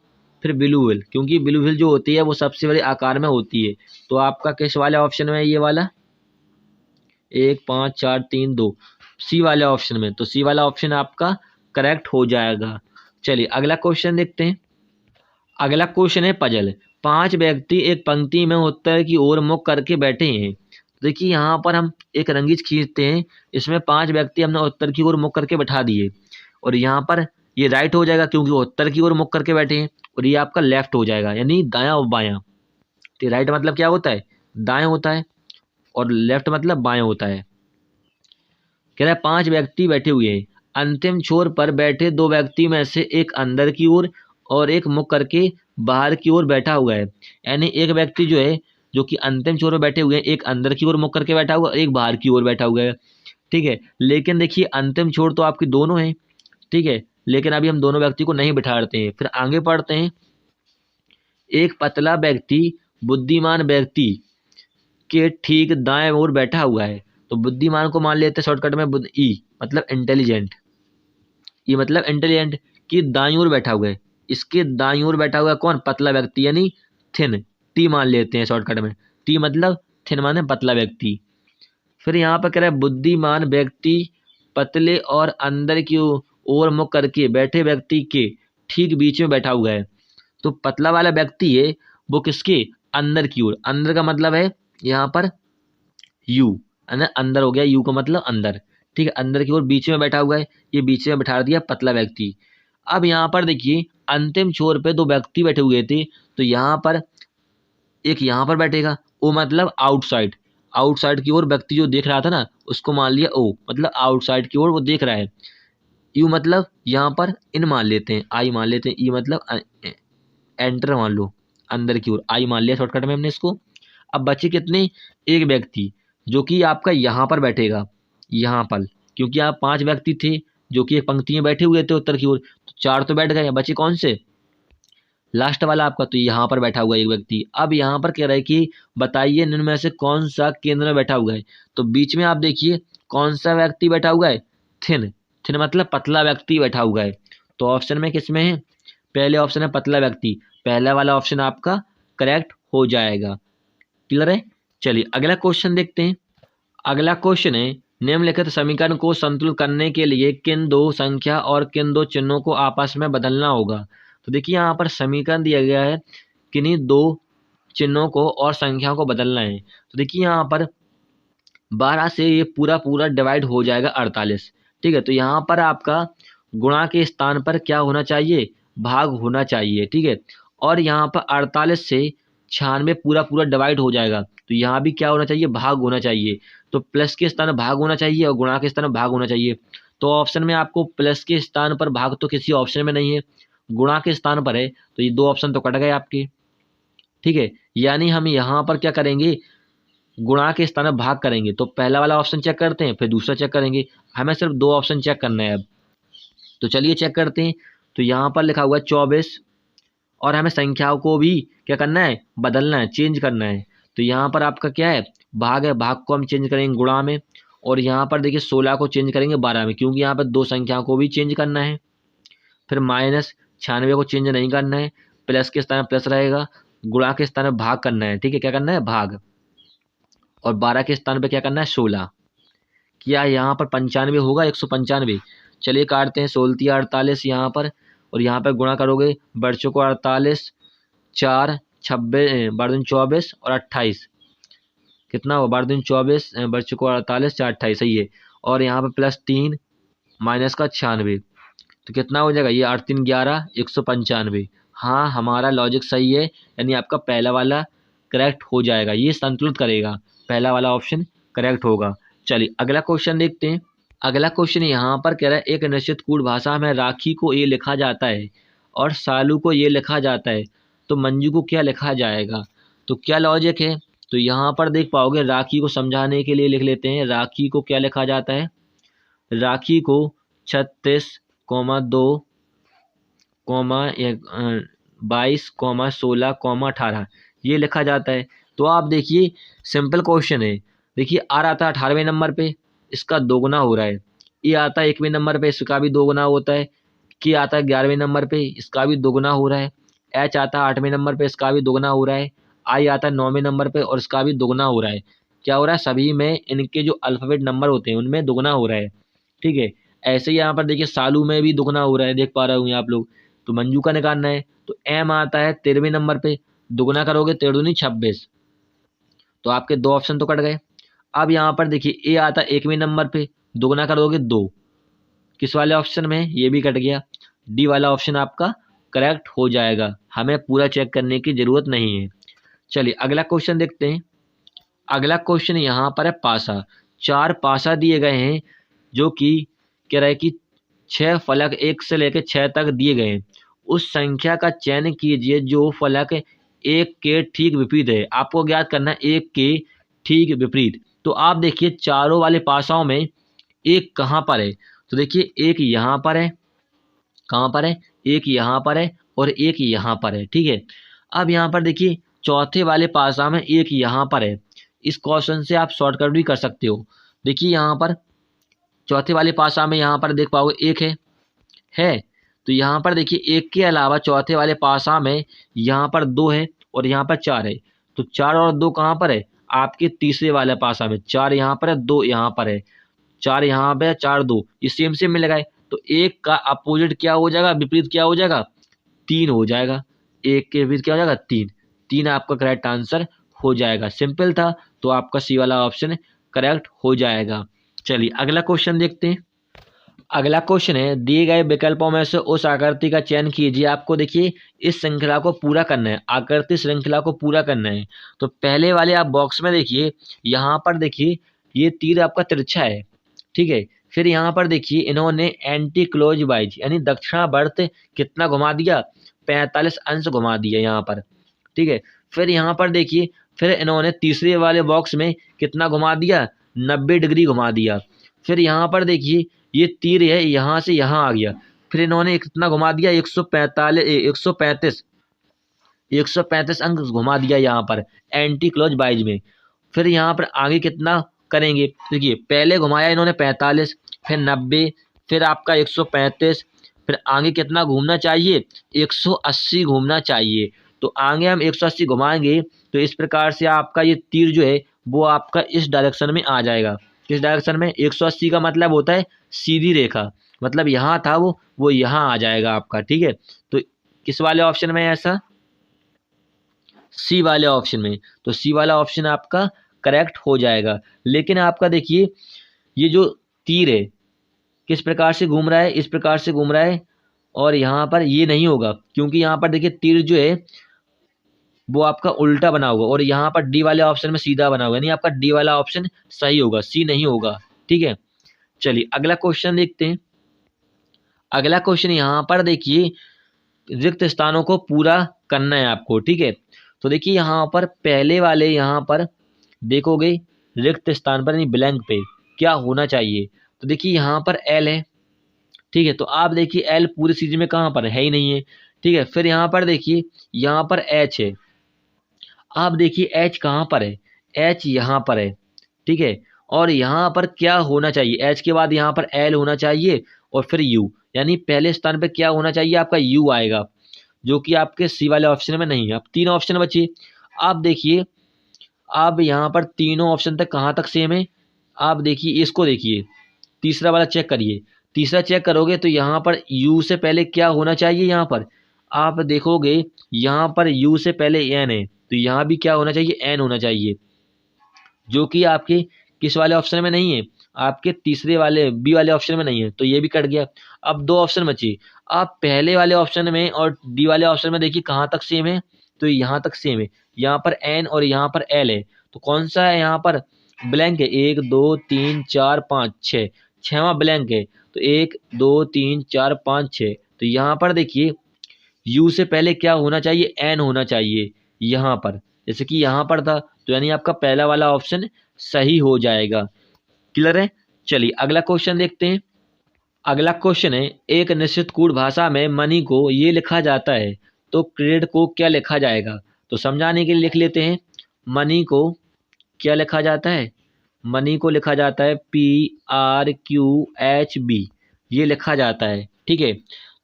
फिर ब्लू व्हेल, क्योंकि ब्लू व्हेल जो होती है वो सबसे बड़े आकार में होती है। तो आपका किस वाले ऑप्शन में है ये वाला, 1 5 4 3 2, सी वाले ऑप्शन में। तो सी वाला ऑप्शन आपका करेक्ट हो जाएगा। चलिए अगला क्वेश्चन देखते हैं। अगला क्वेश्चन है पजल। 5 व्यक्ति एक पंक्ति में उत्तर की ओर मुख करके बैठे हैं। देखिए यहाँ पर हम एक रंगीज खींचते हैं, इसमें 5 व्यक्ति हमने उत्तर की ओर मुख करके बैठा दिए, और यहाँ पर ये राइट हो जाएगा क्योंकि वो उत्तर की ओर मुख करके बैठे हैं, और ये आपका लेफ्ट हो जाएगा यानी दायां और बायां। तो राइट मतलब क्या होता है, दाएं होता है, और लेफ्ट मतलब बाएं होता है। कह रहा है 5 व्यक्ति बैठे हुए हैं, अंतिम छोर पर बैठे 2 व्यक्ति में से एक अंदर की ओर और एक मुख करके बाहर की ओर बैठा हुआ है। यानी एक व्यक्ति जो है जो कि अंतिम छोर पर बैठे हुए हैं, एक अंदर की ओर मुख करके बैठा हुआ है, एक बाहर की ओर बैठा हुआ है, ठीक है। लेकिन देखिए अंतिम छोर तो आपकी दोनों है, ठीक है, लेकिन अभी हम दोनों व्यक्ति को नहीं बिठाते हैं। फिर आगे पढ़ते हैं, एक पतला व्यक्ति बुद्धिमान व्यक्ति के ठीक दाएं ओर बैठा हुआ है। तो बुद्धिमान को मान लेते हैं शॉर्टकट में ई मतलब इंटेलिजेंट, ये मतलब इंटेलिजेंट की दाईं ओर बैठा हुआ है। इसके दाईं ओर बैठा हुआ है कौन, पतला व्यक्ति यानी थिन, टी मान लेते हैं शॉर्टकट में, टी मतलब थिन माने पतला व्यक्ति। फिर यहाँ पर कह रहा है बुद्धिमान व्यक्ति पतले और अंदर की ओर मुख करके बैठे व्यक्ति के ठीक बीच में बैठा हुआ है। तो पतला वाला व्यक्ति है वो किसके, अंदर की ओर, अंदर का मतलब है यहाँ पर यू, है ना, अंदर हो गया, यू का मतलब अंदर, ठीक है, अंदर की ओर बीच में बैठा हुआ है, ये बीच में बैठा दिया पतला व्यक्ति। अब यहाँ पर देखिए अंतिम छोर पे 2 व्यक्ति बैठे हुए थे, तो यहाँ पर एक यहाँ पर बैठेगा, ओ मतलब आउटसाइड, आउटसाइड की ओर व्यक्ति जो देख रहा था ना उसको मान लिया ओ, मतलब आउटसाइड की ओर वो देख रहा है। यू मतलब यहाँ पर इन मान लेते हैं, आई मान लेते हैं, ई मतलब एंटर मान लो, अंदर की ओर, आई मान लिया शॉर्टकट में हमने इसको। अब बचे कितने, एक व्यक्ति जो कि आपका यहाँ पर बैठेगा, यहाँ पर, क्योंकि आप 5 व्यक्ति थे जो कि एक पंक्ति में बैठे हुए थे उत्तर की ओर, तो 4 तो बैठ गए, बचे कौन से, लास्ट वाला आपका, तो यहाँ पर बैठा हुआ एक व्यक्ति। अब यहाँ पर कह रहा है कि बताइए इनमें से कौन सा केंद्र में बैठा हुआ है। तो बीच में आप देखिए कौन सा व्यक्ति बैठा हुआ है, थिन, थिन मतलब पतला व्यक्ति बैठा हुआ है। तो ऑप्शन में किस में है, पहले ऑप्शन है पतला व्यक्ति, पहला वाला ऑप्शन आपका करेक्ट हो जाएगा। क्लियर है। चलिए अगला क्वेश्चन देखते हैं। अगला क्वेश्चन है, निम्नलिखित समीकरण को संतुलित करने के लिए किन 2 संख्या और किन 2 चिन्हों को आपस में बदलना होगा। तो देखिए यहाँ पर समीकरण दिया गया है, किन्हीं 2 चिन्हों को और संख्याओं को बदलना है। तो देखिए यहाँ पर 12 से ये पूरा पूरा डिवाइड हो जाएगा 48, ठीक है। तो यहाँ पर आपका गुणा के स्थान पर क्या होना चाहिए, भाग होना चाहिए, ठीक है। और यहाँ पर 48 से 96 पूरा पूरा डिवाइड हो जाएगा, तो यहाँ भी क्या होना चाहिए, भाग होना चाहिए। तो प्लस के स्थान भाग होना चाहिए और गुणा के स्थान भाग होना चाहिए। तो ऑप्शन में आपको प्लस के स्थान पर भाग तो किसी ऑप्शन में नहीं है, गुणा के स्थान पर है, तो ये 2 ऑप्शन तो कट गए आपके, ठीक है। यानी हम यहाँ पर क्या करेंगे, गुणा के स्थान में भाग करेंगे। तो पहला वाला ऑप्शन चेक करते हैं, फिर दूसरा चेक करेंगे, हमें सिर्फ 2 ऑप्शन चेक करना है अब। तो चलिए चेक करते हैं। तो यहाँ पर लिखा हुआ है 24, और हमें संख्याओं को भी क्या करना है, बदलना है, चेंज करना है। तो यहाँ पर आपका क्या है, भाग है, भाग को हम चेंज करेंगे गुणा में, और यहाँ पर देखिए 16 को चेंज करेंगे 12 में, क्योंकि यहाँ पर 2 संख्याओं को भी चेंज करना है। फिर माइनस 96 को चेंज नहीं करना है, प्लस के स्थान में प्लस रहेगा, गुणा के स्थान में भाग करना है, ठीक है, क्या करना है, भाग, और 12 के स्थान पे क्या करना है, 16। क्या यहाँ पर 95 होगा, 195। चलिए काटते हैं, 16 48 यहाँ पर, और यहाँ पर गुणा करोगे, बढ़ चुको 48, 4 26 12 24 और 28, कितना हुआ 12 24 बढ़ चुको 48 4 28, सही है। और यहाँ पर प्लस 3 माइनस का 96, तो कितना हो जाएगा, ये 8 3 11 195। हाँ हमारा लॉजिक सही है, यानी आपका पहला वाला करेक्ट हो जाएगा, ये संतुलित करेगा, पहला वाला ऑप्शन करेक्ट होगा। चलिए अगला क्वेश्चन देखते हैं। अगला क्वेश्चन यहाँ पर कह रहा है एक निश्चित कूट भाषा में राखी को ये लिखा जाता है और सालू को ये लिखा जाता है, तो मंजू को क्या लिखा जाएगा। तो क्या लॉजिक है, तो यहाँ पर देख पाओगे राखी को समझाने के लिए लिख लेते हैं। राखी को क्या लिखा जाता है, राखी को 36,2, 22, 16, 18 ये लिखा जाता है। तो आप देखिए सिंपल क्वेश्चन है। देखिए आर आता है 18वें नंबर पे, इसका दोगुना हो रहा है। ए आता है 1वें नंबर पे, इसका भी दोगुना होता है। के आता है 11वें नंबर पे, इसका भी दोगुना हो रहा है। एच आता है 8वें नंबर पे, इसका भी दोगुना हो रहा है। आई आता है 9वें नंबर पे और इसका भी दोगुना हो रहा है। क्या हो रहा है, सभी में इनके जो अल्फ़ाबेट नंबर होते हैं उनमें दोगुना हो रहा है। ठीक है, ऐसे ही यहाँ पर देखिए सालू में भी दोगुना हो रहा है, देख पा रहे होंगे आप लोग। तो मंजू का निकालना है, तो एम आता है 13वें नंबर पे, दोगुना करोगे 13 दूनी 26, तो आपके दो ऑप्शन तो कट गए। अब यहाँ पर देखिए ए आता है 1वें नंबर पे, दोगुना करोगे 2, किस वाले ऑप्शन में, ये भी कट गया। डी वाला ऑप्शन आपका करेक्ट हो जाएगा, हमें पूरा चेक करने की जरूरत नहीं है। चलिए अगला क्वेश्चन देखते हैं। अगला क्वेश्चन यहाँ पर है पासा। 4 पासा दिए गए हैं, जो कि कह रहा है कि 6 फलक 1 से लेकर 6 तक दिए गए हैं। उस संख्या का चयन कीजिए जो फलक 1 के ठीक विपरीत है। आपको ज्ञात करना है 1 के ठीक विपरीत। तो आप देखिए चारों वाले पासाओं में एक कहाँ पर है, तो देखिए एक यहाँ पर है, कहाँ पर है, एक यहाँ पर है और एक यहाँ पर है। ठीक है, अब यहाँ पर देखिए चौथे वाले पासा में एक यहाँ पर है। इस क्वेश्चन से आप शॉर्टकट भी कर सकते हो। देखिए यहाँ पर चौथे वाले पासा में यहाँ पर देख पाओगे एक है। तो यहाँ पर देखिए एक के अलावा चौथे वाले पासा में यहाँ पर 2 है और यहाँ पर 4 है। तो 4 और 2 कहाँ पर है, आपके तीसरे वाले पासा में। 4 यहाँ पर है, 2 यहाँ पर है। 4 यहाँ पे, 4 2, ये सेम सेम में लगाए तो एक का अपोजिट क्या हो जाएगा, विपरीत क्या हो जाएगा, 3 हो जाएगा। एक के विपरीत क्या हो जाएगा, 3। 3 आपका करेक्ट आंसर हो जाएगा। सिंपल था, तो आपका सी वाला ऑप्शन करेक्ट हो जाएगा। चलिए अगला क्वेश्चन देखते हैं। अगला क्वेश्चन है दिए गए विकल्पों में से उस आकृति का चयन कीजिए। आपको देखिए इस श्रृंखला को पूरा करना है, आकृति श्रृंखला को पूरा करना है। तो पहले वाले आप बॉक्स में देखिए, यहाँ पर देखिए ये तीर आपका तिरछा है। ठीक है, फिर यहाँ पर देखिए इन्होंने एंटी क्लोज वाइज यानी दक्षिणावर्त कितना घुमा दिया, 45 अंश घुमा दिया यहाँ पर। ठीक है, फिर यहाँ पर देखिए फिर इन्होंने तीसरे वाले बॉक्स में कितना घुमा दिया, 90 डिग्री घुमा दिया। फिर यहाँ पर देखिए ये तीर है यहाँ से यहाँ आ गया, फिर इन्होंने कितना घुमा दिया, 135 अंक घुमा दिया यहाँ पर एंटी क्लोज वाइज में। फिर यहाँ पर आगे कितना करेंगे, देखिए पहले घुमाया इन्होंने 45, फिर 90, फिर आपका 135, फिर आगे कितना घूमना चाहिए, 180 घूमना चाहिए। तो आगे हम 180 घुमाएंगे तो इस प्रकार से आपका ये तीर जो है वो आपका इस डायरेक्शन में आ जाएगा। किस डायरेक्शन में, 180 का मतलब होता है सीधी रेखा, मतलब यहाँ था वो यहाँ आ जाएगा आपका। ठीक है, तो किस वाले ऑप्शन में है ऐसा, सी वाले ऑप्शन में। तो सी वाला ऑप्शन आपका करेक्ट हो जाएगा। लेकिन आपका देखिए ये जो तीर है किस प्रकार से घूम रहा है, इस प्रकार से घूम रहा है, और यहाँ पर ये नहीं होगा क्योंकि यहाँ पर देखिए तीर जो है वो आपका उल्टा बना होगा और यहाँ पर डी वाले ऑप्शन में सीधा बना होगा, यानी आपका डी वाला ऑप्शन सही होगा, सी नहीं होगा। ठीक है, चलिए अगला क्वेश्चन देखते हैं। अगला क्वेश्चन यहाँ पर देखिए रिक्त स्थानों को पूरा करना है आपको। ठीक है, तो देखिए यहाँ पर पहले वाले यहाँ पर देखोगे रिक्त स्थान पर यानी ब्लैंक पे क्या होना चाहिए, तो देखिए यहाँ पर एल है। ठीक है, तो आप देखिए एल पूरी चीज में कहाँ पर है ही नहीं है। ठीक है, फिर यहाँ पर देखिए यहाँ पर एच है, आप देखिए एच कहाँ पर है, एच यहाँ पर है। ठीक है, और यहाँ पर क्या होना चाहिए, एच के बाद यहाँ पर एल होना चाहिए और फिर यू, यानी पहले स्थान पर क्या होना चाहिए, आपका यू आएगा, जो कि आपके सी वाले ऑप्शन में नहीं है। अब 3 ऑप्शन बचे। आप देखिए अब यहाँ पर तीनों ऑप्शन तक कहाँ तक सेम है, आप देखिए इसको देखिए, तीसरा वाला चेक करिए। तीसरा चेक करोगे तो यहाँ पर यू से पहले क्या होना चाहिए, यहाँ पर आप देखोगे यहाँ पर यू से पहले एन है, तो यहाँ भी क्या होना चाहिए, एन होना चाहिए, जो कि आपके किस वाले ऑप्शन में नहीं है, आपके तीसरे वाले बी वाले ऑप्शन में नहीं है, तो ये भी कट गया। अब 2 ऑप्शन बचे। आप पहले वाले ऑप्शन में और डी वाले ऑप्शन में देखिए कहाँ तक सेम है, तो यहाँ तक सेम है, यहाँ पर एन और यहाँ पर एल है। तो कौन सा है यहाँ पर ब्लैंक है, 1 2 3 4 5 6, 6वां ब्लैंक है, तो 1 2 3 4 5 6। तो यहाँ पर देखिए यू से पहले क्या होना चाहिए, एन होना चाहिए यहाँ पर, जैसे कि यहाँ पर था, तो यानी आपका पहला वाला ऑप्शन सही हो जाएगा। क्लियर है। चलिए अगला क्वेश्चन देखते हैं। अगला क्वेश्चन है, एक निश्चित कूट भाषा में मनी को ये लिखा जाता है, तो क्रेडिट को क्या लिखा जाएगा। तो समझाने के लिए लिख लेते हैं, मनी को क्या लिखा जाता है, मनी को लिखा जाता है PRQHB, ये लिखा जाता है। ठीक है,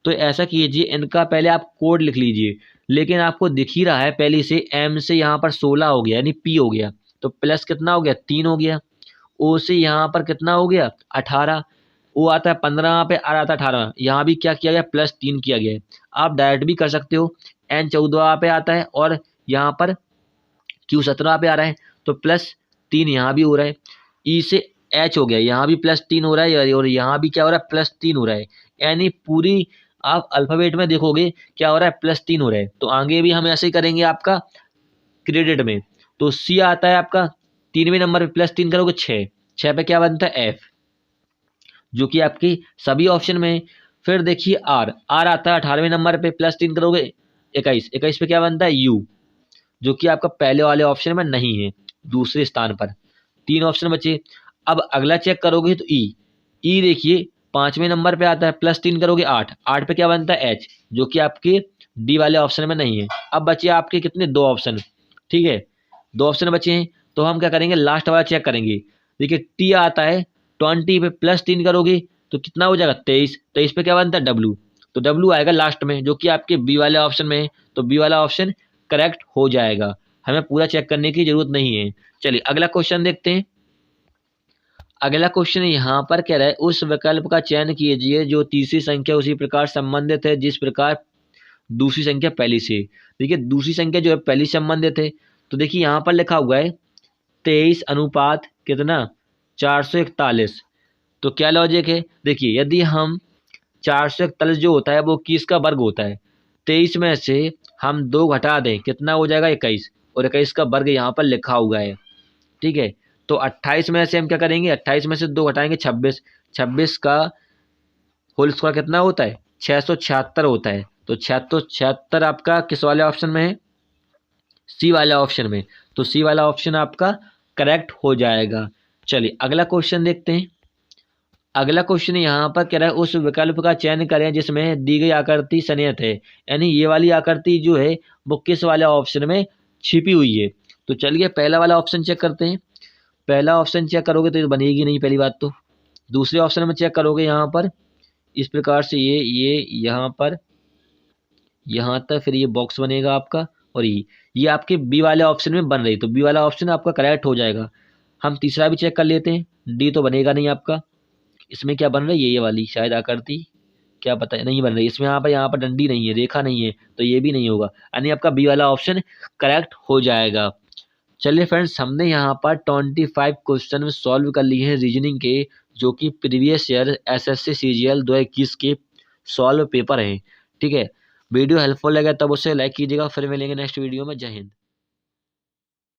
तो ऐसा कीजिए, इनका पहले आप कोड लिख लीजिए, लेकिन आपको दिख ही रहा है पहले से एम से यहाँ पर 16 हो गया, यानी P हो गया, तो प्लस कितना हो गया 3 हो गया। ओ से यहाँ पर कितना हो गया 18, ओ आता है 15 पे, आर आता है 18, यहाँ भी क्या किया गया प्लस 3 किया गया है। आप डायरेक्ट भी कर सकते हो, एन 14 पे आता है और यहाँ पर क्यू 17 पे आ रहा है, तो प्लस 3 यहाँ भी हो रहा है। ई से एच हो गया, यहाँ भी प्लस 3 हो रहा है और यहाँ भी क्या हो रहा है प्लस 3 हो रहा है, यानी पूरी आप अल्फ़ाबेट में देखोगे क्या हो रहा है प्लस 3 हो रहा है। तो आगे भी हम ऐसे ही करेंगे आपका क्रेडिट में। तो सी आता है आपका 3वें नंबर पे, प्लस 3 करोगे 6 पे क्या बनता है एफ, जो कि आपकी सभी ऑप्शन में। फिर देखिए आर आता है 18वें नंबर पे, प्लस 3 करोगे 21 पे क्या बनता है यू, जो कि आपका पहले वाले ऑप्शन में नहीं है, दूसरे स्थान पर। 3 ऑप्शन बचे। अब अगला चेक करोगे तो ई देखिए 5वें नंबर पे आता है, प्लस 3 करोगे 8 पे क्या बनता है एच, जो कि आपके डी वाले ऑप्शन में नहीं है। अब बचे आपके कितने 2 ऑप्शन, ठीक है 2 ऑप्शन बचे हैं, तो हम क्या करेंगे लास्ट वाला चेक करेंगे। देखिए टी आता है 20 पे, प्लस 3 करोगे तो कितना हो जाएगा 23 पे क्या बनता है डब्लू, तो डब्लू आएगा लास्ट में, जो कि आपके बी वाले ऑप्शन में है, तो बी वाला ऑप्शन करेक्ट हो जाएगा, हमें पूरा चेक करने की जरूरत नहीं है। चलिए अगला क्वेश्चन देखते हैं। अगला क्वेश्चन यहाँ पर कह रहा है, उस विकल्प का चयन कीजिए जो तीसरी संख्या उसी प्रकार संबंधित है जिस प्रकार दूसरी संख्या पहली से। देखिए दूसरी संख्या जो है पहली संबंधित है, तो देखिए यहाँ पर लिखा हुआ है 23 अनुपात कितना 441। तो क्या लॉजिक है, देखिए यदि हम 441 जो होता है वो 21 का वर्ग होता है, 23 में से हम 2 घटा दें कितना हो जाएगा 21, और 21 का वर्ग यहाँ पर लिखा हुआ है। ठीक है, तो 28 में से हम क्या करेंगे, 28 में से 2 घटाएंगे 26, 26 का होल स्क्वायर कितना होता है 676 होता है। तो 676 आपका किस वाले ऑप्शन में है, सी वाले ऑप्शन में, तो सी वाला ऑप्शन आपका करेक्ट हो जाएगा। चलिए अगला क्वेश्चन देखते हैं। अगला क्वेश्चन यहाँ पर कह रहा है, उस विकल्प का चयन करें जिसमें दी गई आकृति संनिहित है, यानी ये वाली आकृति जो है वो किस वाले ऑप्शन में छिपी हुई है। तो चलिए पहला वाला ऑप्शन चेक करते हैं। पहला ऑप्शन चेक करोगे तो ये बनेगी नहीं पहली बात तो। दूसरे ऑप्शन में चेक करोगे यहाँ पर इस प्रकार से ये यहाँ पर यहाँ तक, फिर ये बॉक्स बनेगा आपका, और ये आपके बी वाले ऑप्शन में बन रही, तो बी वाला ऑप्शन आपका करेक्ट हो जाएगा। हम तीसरा भी चेक कर लेते हैं, डी तो बनेगा नहीं आपका। इसमें क्या बन रहा है ये वाली शायद आकृति, क्या पता नहीं बन रही इसमें, यहाँ पर डंडी नहीं है, रेखा नहीं है, तो ये भी नहीं होगा, यानी आपका बी वाला ऑप्शन करेक्ट हो जाएगा। चलिए फ्रेंड्स, हमने यहाँ पर 25 क्वेश्चन सॉल्व कर लिए हैं रीजनिंग के, जो कि प्रीवियस ईयर SSC CGL 2021 के सॉल्व पेपर हैं। ठीक है, वीडियो हेल्पफुल लगा तब उसे लाइक कीजिएगा, फिर मिलेंगे नेक्स्ट वीडियो में। जय हिंद।